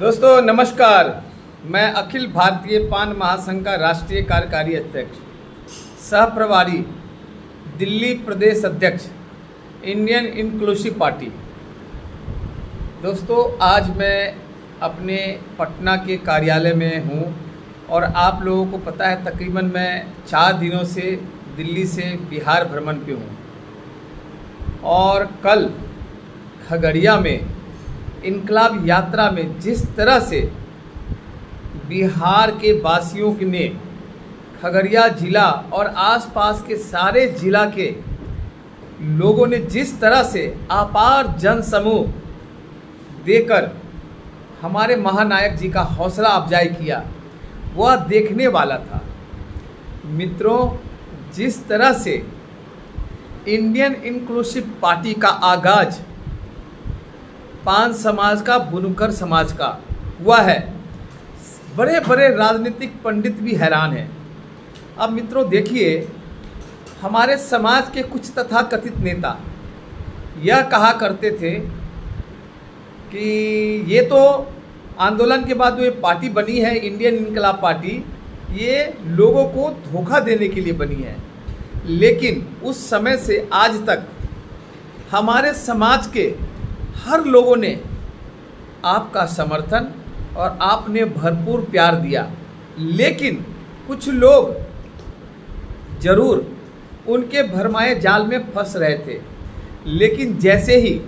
दोस्तों नमस्कार। मैं अखिल भारतीय पान महासंघ का राष्ट्रीय कार्यकारी अध्यक्ष सह प्रभारी दिल्ली प्रदेश अध्यक्ष इंडियन इंक्लूसिव पार्टी। दोस्तों आज मैं अपने पटना के कार्यालय में हूँ और आप लोगों को पता है तकरीबन मैं 4 दिनों से दिल्ली से बिहार भ्रमण पे हूँ और कल खगड़िया में इनकलाब यात्रा में जिस तरह से बिहार के वासियों ने खगड़िया जिला और आसपास के सारे जिला के लोगों ने जिस तरह से अपार जनसमूह देकर हमारे महानायक जी का हौसला अफजाई किया, वह देखने वाला था। मित्रों, जिस तरह से इंडियन इंक्लूसिव पार्टी का आगाज पान समाज का, बुनकर समाज का हुआ है, बड़े बड़े राजनीतिक पंडित भी हैरान हैं। अब मित्रों देखिए, हमारे समाज के कुछ तथाकथित नेता यह कहा करते थे कि ये तो आंदोलन के बाद जो ये पार्टी बनी है इंडियन इनकलाब पार्टी, ये लोगों को धोखा देने के लिए बनी है। लेकिन उस समय से आज तक हमारे समाज के हर लोगों ने आपका समर्थन और आपने भरपूर प्यार दिया। लेकिन कुछ लोग जरूर उनके भरमाए जाल में फंस रहे थे। लेकिन जैसे ही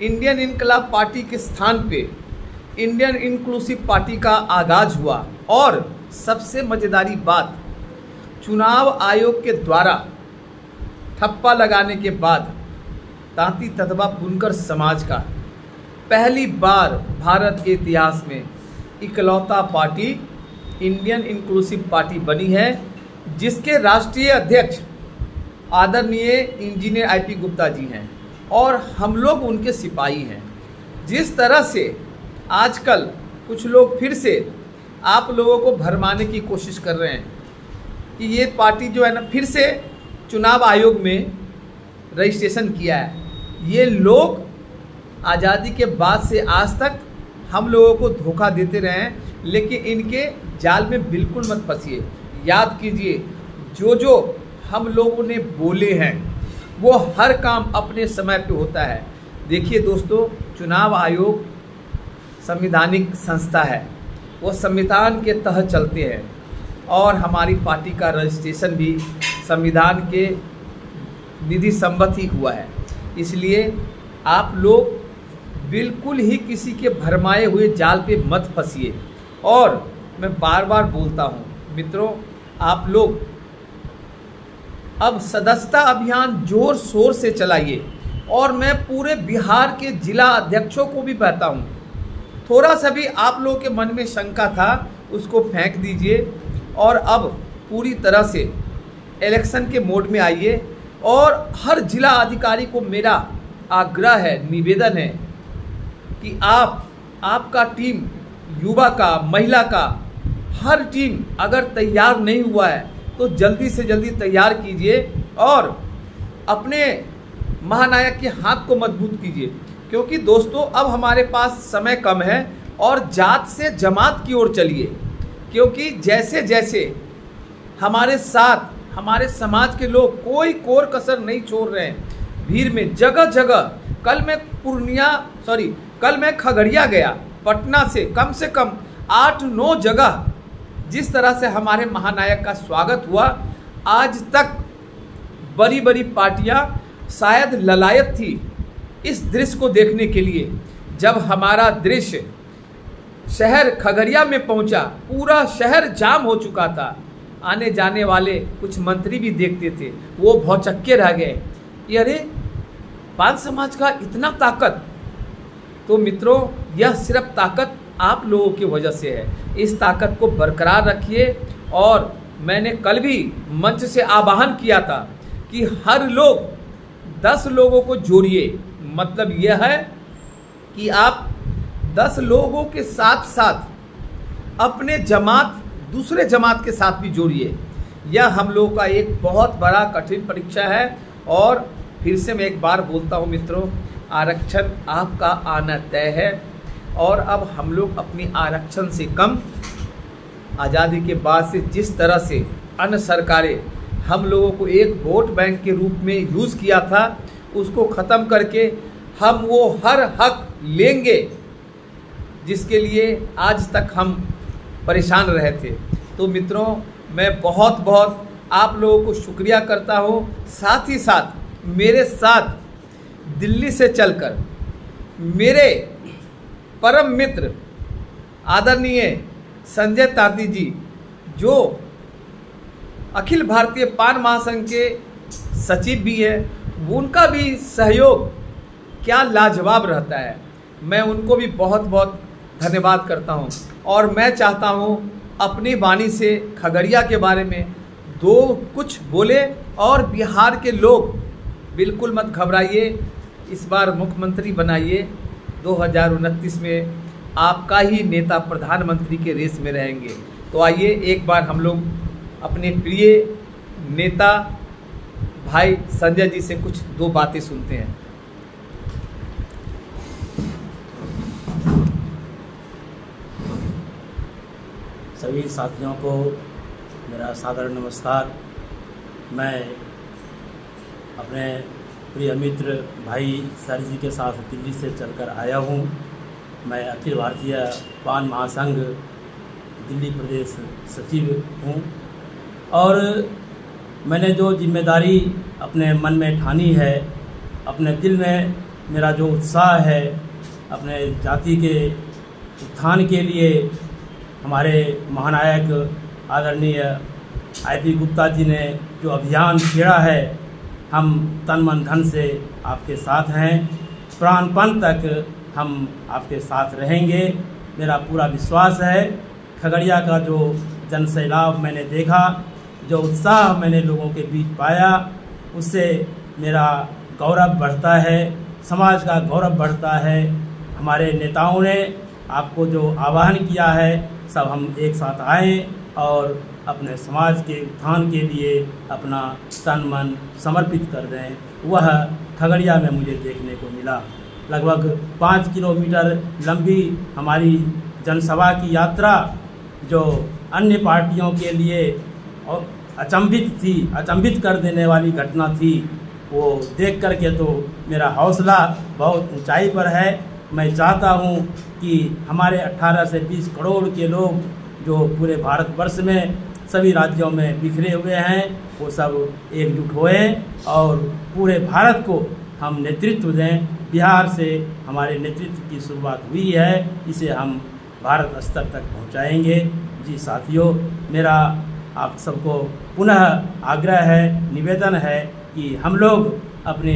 इंडियन इनकलाब पार्टी के स्थान पे इंडियन इंक्लूसिव पार्टी का आगाज हुआ और सबसे मज़ेदारी बात, चुनाव आयोग के द्वारा ठप्पा लगाने के बाद तांती ततवा बुनकर समाज का पहली बार भारत के इतिहास में इकलौता पार्टी इंडियन इंक्लूसिव पार्टी बनी है, जिसके राष्ट्रीय अध्यक्ष आदरणीय इंजीनियर आईपी गुप्ता जी हैं और हम लोग उनके सिपाही हैं। जिस तरह से आजकल कुछ लोग फिर से आप लोगों को भरमाने की कोशिश कर रहे हैं कि ये पार्टी जो है ना फिर से चुनाव आयोग में रजिस्ट्रेशन किया है। ये लोग आज़ादी के बाद से आज तक हम लोगों को धोखा देते रहे हैं, लेकिन इनके जाल में बिल्कुल मत फंसिए। याद कीजिए, जो हम लोगों ने बोले हैं वो हर काम अपने समय पे होता है। देखिए दोस्तों, चुनाव आयोग संवैधानिक संस्था है, वो संविधान के तहत चलते हैं और हमारी पार्टी का रजिस्ट्रेशन भी संविधान के निधि संबद्ध ही हुआ है। इसलिए आप लोग बिल्कुल ही किसी के भरमाए हुए जाल पे मत फंसिए। और मैं बार बार बोलता हूँ मित्रों, आप लोग अब सदस्यता अभियान जोर शोर से चलाइए और मैं पूरे बिहार के जिला अध्यक्षों को भी कहता हूँ, थोड़ा सा भी आप लोगों के मन में शंका था उसको फेंक दीजिए और अब पूरी तरह से इलेक्शन के मोड में आइए। और हर जिला अधिकारी को मेरा आग्रह है, निवेदन है कि आपका टीम, युवा का, महिला का, हर टीम अगर तैयार नहीं हुआ है तो जल्दी से जल्दी तैयार कीजिए और अपने महानायक के हाथ को मजबूत कीजिए। क्योंकि दोस्तों अब हमारे पास समय कम है और जात से जमात की ओर चलिए, क्योंकि जैसे जैसे हमारे साथ हमारे समाज के लोग कोई कोर कसर नहीं छोड़ रहे हैं। भीड़ में जगह जगह, कल मैं खगड़िया गया, पटना से कम 8-9 जगह जिस तरह से हमारे महानायक का स्वागत हुआ, आज तक बड़ी बड़ी पार्टियां शायद ललायत थी इस दृश्य को देखने के लिए। जब हमारा दृश्य शहर खगड़िया में पहुंचा, पूरा शहर जाम हो चुका था। आने जाने वाले कुछ मंत्री भी देखते थे, वो भौचक्के रह गए कि अरे पान समाज का इतना ताकत। तो मित्रों, यह सिर्फ ताकत आप लोगों की वजह से है। इस ताकत को बरकरार रखिए। और मैंने कल भी मंच से आह्वान किया था कि हर लोग 10 लोगों को जोड़िए। मतलब यह है कि आप 10 लोगों के साथ साथ अपने दूसरे जमात के साथ भी जोड़िए। यह हम लोगों का एक बहुत बड़ा कठिन परीक्षा है। और फिर से मैं एक बार बोलता हूँ मित्रों, आरक्षण आपका आना तय है और अब हम लोग अपनी आरक्षण से कम, आज़ादी के बाद से जिस तरह से अन्य सरकारें हम लोगों को एक वोट बैंक के रूप में यूज़ किया था, उसको ख़त्म करके हम वो हर हक लेंगे जिसके लिए आज तक हम परेशान रहे थे। तो मित्रों, मैं बहुत बहुत आप लोगों को शुक्रिया करता हूँ। साथ ही साथ मेरे साथ दिल्ली से चलकर मेरे परम मित्र आदरणीय संजय ताती जी, जो अखिल भारतीय पान महासंघ के सचिव भी है, उनका भी सहयोग क्या लाजवाब रहता है। मैं उनको भी बहुत बहुत धन्यवाद करता हूं। और मैं चाहता हूं अपनी वाणी से खगड़िया के बारे में दो कुछ बोले। और बिहार के लोग बिल्कुल मत घबराइए, इस बार मुख्यमंत्री बनाइए। 2029 में आपका ही नेता प्रधानमंत्री के रेस में रहेंगे। तो आइए एक बार हम लोग अपने प्रिय नेता भाई संजय जी से कुछ दो बातें सुनते हैं। सभी साथियों को मेरा सादर नमस्कार। मैं अपने प्रिय मित्र भाई सर जी के साथ दिल्ली से चलकर आया हूँ। मैं अखिल भारतीय पान महासंघ दिल्ली प्रदेश सचिव हूँ और मैंने जो जिम्मेदारी अपने मन में ठानी है, अपने दिल में मेरा जो उत्साह है, अपने जाति के उत्थान के लिए हमारे महानायक आदरणीय आईपी गुप्ता जी ने जो अभियान छेड़ा है, हम तन मन धन से आपके साथ हैं। प्राणपण तक हम आपके साथ रहेंगे, मेरा पूरा विश्वास है। खगड़िया का जो जन सैलाब मैंने देखा, जो उत्साह मैंने लोगों के बीच पाया, उससे मेरा गौरव बढ़ता है, समाज का गौरव बढ़ता है। हमारे नेताओं ने आपको जो आह्वान किया है, सब हम एक साथ आएँ और अपने समाज के उत्थान के लिए अपना तन मन समर्पित कर दें। वह खगड़िया में मुझे देखने को मिला। लगभग 5 किलोमीटर लंबी हमारी जनसभा की यात्रा, जो अन्य पार्टियों के लिए अचंभित कर देने वाली घटना थी, वो देख कर के तो मेरा हौसला बहुत ऊंचाई पर है। मैं चाहता हूं कि हमारे 18 से 20 करोड़ के लोग जो पूरे भारतवर्ष में सभी राज्यों में बिखरे हुए हैं, वो सब एकजुट होए और पूरे भारत को हम नेतृत्व दें। बिहार से हमारे नेतृत्व की शुरुआत हुई है, इसे हम भारत स्तर तक पहुंचाएंगे। जी साथियों, मेरा आप सबको पुनः आग्रह है, निवेदन है कि हम लोग अपने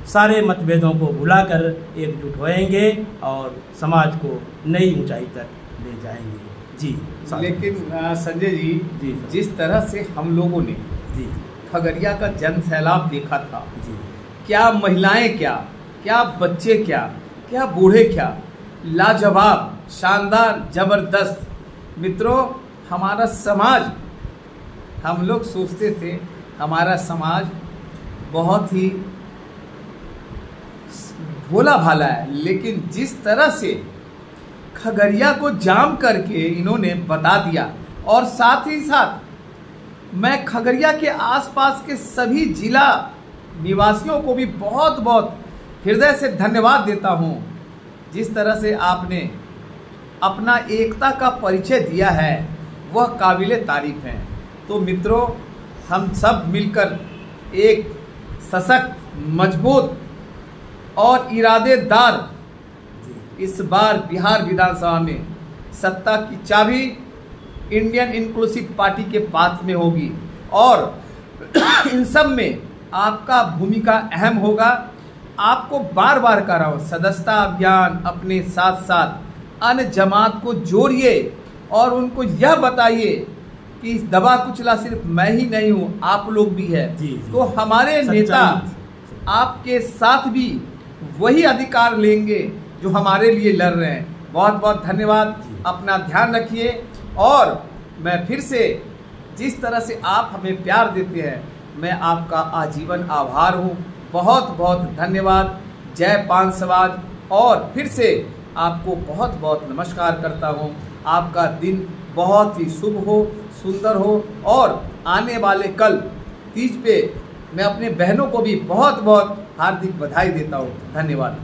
सारे मतभेदों को भुलाकर एकजुट होएंगे और समाज को नई ऊंचाई तक ले जाएंगे। जी। लेकिन संजय जी, जिस तरह से हम लोगों ने खगड़िया का जन सैलाब देखा था, क्या महिलाएं क्या बच्चे क्या बूढ़े क्या, लाजवाब, शानदार, जबरदस्त। मित्रों, हमारा समाज, हम लोग सोचते थे हमारा समाज बहुत ही भोला भाला है, लेकिन जिस तरह से खगड़िया को जाम करके इन्होंने बता दिया, और साथ ही साथ मैं खगड़िया के आसपास के सभी जिला निवासियों को भी बहुत बहुत हृदय से धन्यवाद देता हूं। जिस तरह से आपने अपना एकता का परिचय दिया है, वह काबिले तारीफ है। तो मित्रों, हम सब मिलकर एक सशक्त, मजबूत और इरादेदार इस बार बिहार विधानसभा में सत्ता की चाबी इंडियन इंक्लूसिव पार्टी के पास में होगी, और इन सब में आपका भूमिका अहम होगा। आपको बार बार कह रहा हूँ, सदस्यता अभियान अपने साथ साथ अन्य जमात को जोड़िए और उनको यह बताइए कि इस दबा कुचला सिर्फ मैं ही नहीं हूँ, आप लोग भी है। तो हमारे नेता आपके साथ भी वही अधिकार लेंगे जो हमारे लिए लड़ रहे हैं। बहुत बहुत धन्यवाद, अपना ध्यान रखिए। और मैं फिर से, जिस तरह से आप हमें प्यार देते हैं, मैं आपका आजीवन आभार हूँ। बहुत बहुत धन्यवाद। जय पान समाज। और फिर से आपको बहुत बहुत नमस्कार करता हूँ। आपका दिन बहुत ही शुभ हो, सुंदर हो और आने वाले कल तीज पे मैं अपने बहनों को भी बहुत बहुत हार्दिक बधाई देता हूँ। धन्यवाद।